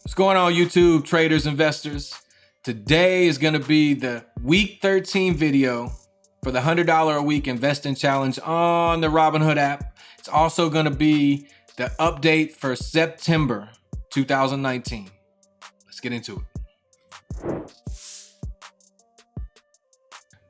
What's going on, YouTube traders, investors? Today is going to be the week 13 video for the $100 a week investing challenge on the Robinhood app. It's also going to be the update for September 2019. Let's get into it.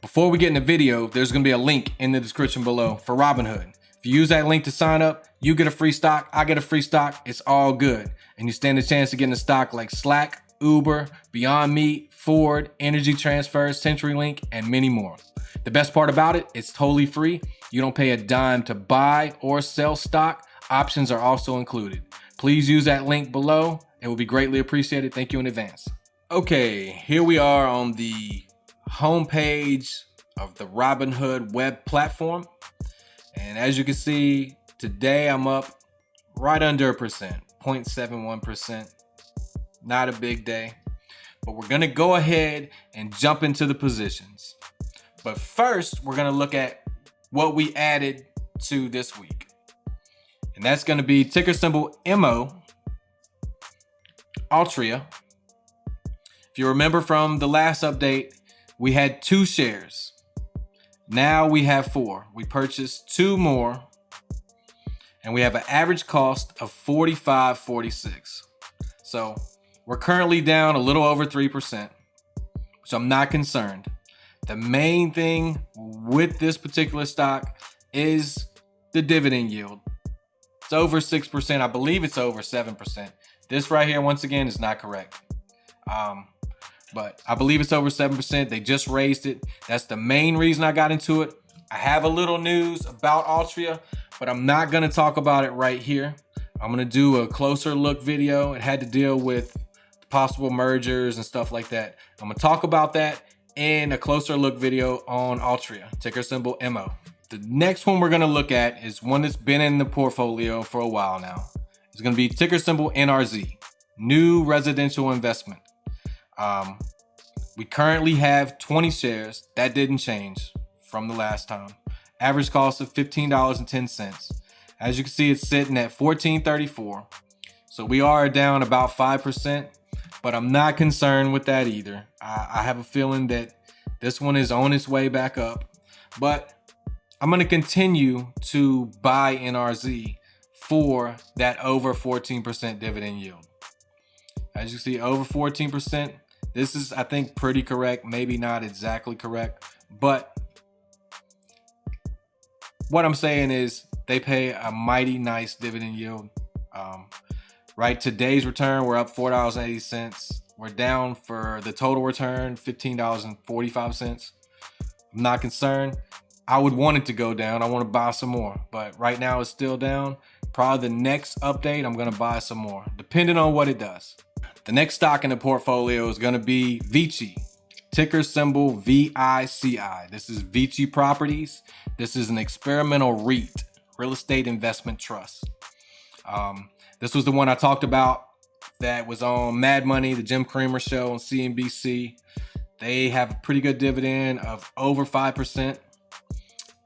Before we get in the video, there's going to be a link in the description below for Robinhood. If you use that link to sign up, you get a free stock, I get a free stock, it's all good. And you stand a chance to get in a stock like Slack, Uber, Beyond Meat, Ford, Energy Transfer, CenturyLink, and many more. The best part about it, it's totally free. You don't pay a dime to buy or sell stock. Options are also included. Please use that link below. It will be greatly appreciated. Thank you in advance. Okay, here we are on the homepage of the Robinhood web platform. And as you can see, today I'm up right under 1%, 0.71%. Not a big day, but we're gonna go ahead and jump into the positions. But first, we're gonna look at what we added to this week. And that's gonna be ticker symbol MO, ALTRIA. If you remember from the last update, we had 2 shares. Now we have 4. We purchased 2 more, and we have an average cost of $45.46. So we're currently down a little over 3%, which I'm not concerned. The main thing with this particular stock is the dividend yield. It's over 6%. I believe it's over 7%. This right here, once again, is not correct. But I believe it's over 7%. They just raised it. That's the main reason I got into it. I have a little news about ALTRIA, but I'm not going to talk about it right here. I'm going to do a closer look video. It had to deal with possible mergers and stuff like that. I'm going to talk about that in a closer look video on ALTRIA, ticker symbol MO. The next one we're going to look at is one that's been in the portfolio for a while now. It's going to be ticker symbol NRZ, new residential investment. We currently have 20 shares. That didn't change from the last time. Average cost of $15.10. As you can see, it's sitting at $14.34. So we are down about 5%, but I'm not concerned with that either. I have a feeling that this one is on its way back up, but I'm going to continue to buy NRZ for that over 14% dividend yield. As you see, over 14%. This is, I think, pretty correct. Maybe not exactly correct, but what I'm saying is they pay a mighty nice dividend yield. Right, today's return, we're up $4.80. We're down for the total return, $15.45. I'm not concerned. I would want it to go down. I want to buy some more, but right now it's still down. Probably the next update, I'm going to buy some more, depending on what it does. The next stock in the portfolio is going to be VICI, ticker symbol VICI. This is VICI Properties. This is an experimental REIT, real estate investment trust. This was the one I talked about that was on Mad Money, the Jim Cramer show on CNBC. They have a pretty good dividend of over 5%.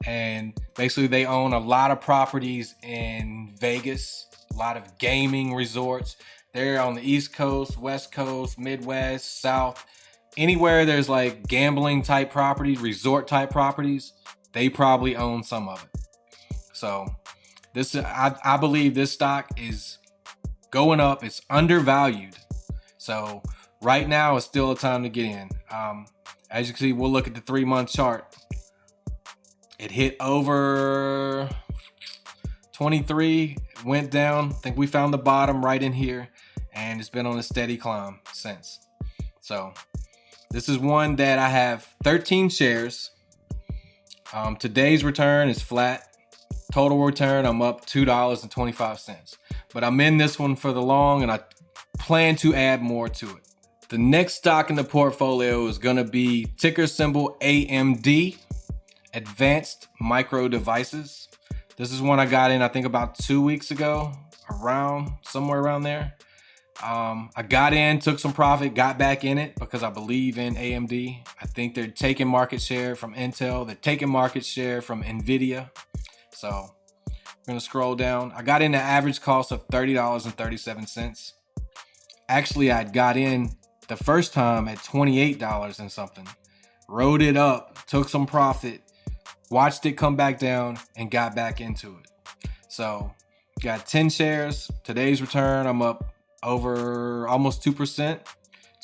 And basically they own a lot of properties in Vegas, a lot of gaming resorts. They're on the East Coast, West Coast, Midwest, South. Anywhere there's like gambling type properties, resort type properties, they probably own some of it. So this, I believe this stock is going up. It's undervalued. So right now is still a time to get in. As you can see, we'll look at the 3-month chart. It hit over 23, went down. I think we found the bottom right in here, and it's been on a steady climb since. So this is one that I have 13 shares. Today's return is flat. Total return, I'm up $2.25. But I'm in this one for the long, and I plan to add more to it. The next stock in the portfolio is going to be ticker symbol AMD, Advanced Micro Devices. This is one I got in, I think, about 2 weeks ago, somewhere around there. I got in, took some profit, got back in it because I believe in AMD. I think they're taking market share from Intel. They're taking market share from Nvidia. So I'm going to scroll down. I got in the average cost of $30.37. Actually, I got in the first time at $28 and something, rode it up, took some profit, watched it come back down, and got back into it. So got 10 shares. Today's return, I'm up over almost 2%.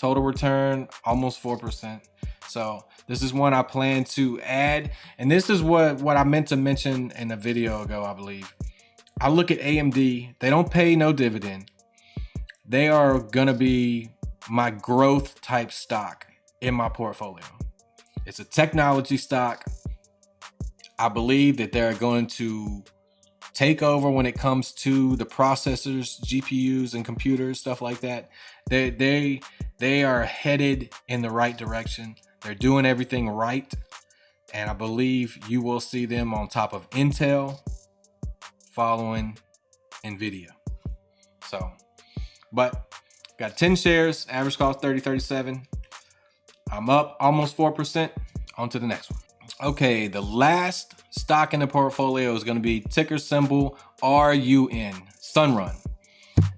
Total return, almost 4%. So this is one I plan to add. And this is what I meant to mention in a video ago, I believe. I look at AMD. They don't pay no dividend. They are going to be my growth type stock in my portfolio. It's a technology stock. I believe that they're going to take over when it comes to the processors, GPUs, and computers, stuff like that. They are headed in the right direction. They're doing everything right. And I believe you will see them on top of Intel, following NVIDIA. So, but got 10 shares, average cost 30.37. I'm up almost 4%. On to the next one. Okay, the last stock in the portfolio is going to be ticker symbol RUN, SunRun.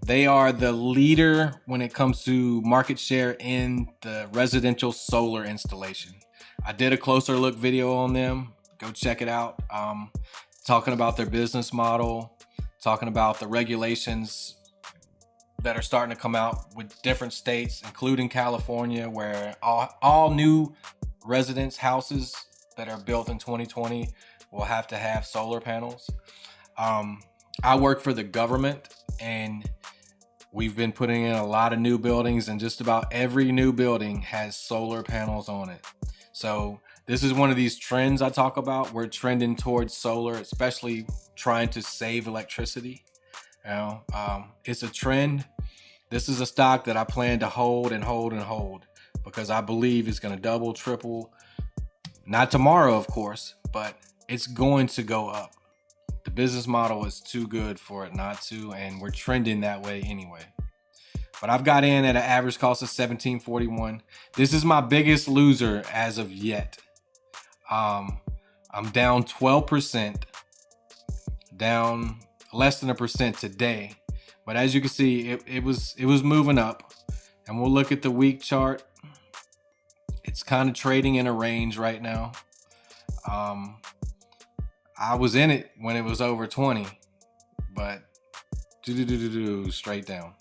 They are the leader when it comes to market share in the residential solar installation. I did a closer look video on them. Go check it out. Talking about their business model, talking about the regulations that are starting to come out with different states, including California, where all new residence houses that are built in 2020 will have to have solar panels. I work for the government, and we've been putting in a lot of new buildings, and just about every new building has solar panels on it. So this is one of these trends I talk about. We're trending towards solar, especially trying to save electricity. You know, it's a trend. This is a stock that I plan to hold and hold and hold, because I believe it's going to double, triple. Not tomorrow, of course, but it's going to go up. The business model is too good for it not to, and we're trending that way anyway. But I've got in at an average cost of $17.41. This is my biggest loser as of yet. I'm down 12%, down less than 1% today. But as you can see, it was moving up. And we'll look at the week chart. It's kind of trading in a range right now. I was in it when it was over 20, but straight down.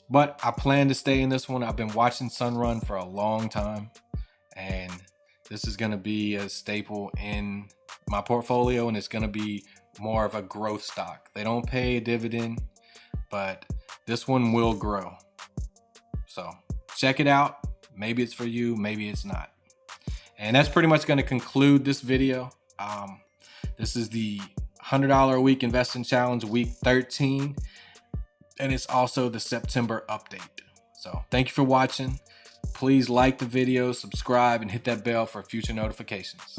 But I plan to stay in this one. I've been watching SunRun for a long time, and this is going to be a staple in my portfolio, and it's going to be more of a growth stock. They don't pay a dividend, but this one will grow. So check it out. Maybe it's for you, maybe it's not. And that's pretty much going to conclude this video. This is the $100 a week investing challenge, week 13. And it's also the September update. So thank you for watching. Please like the video, subscribe, and hit that bell for future notifications.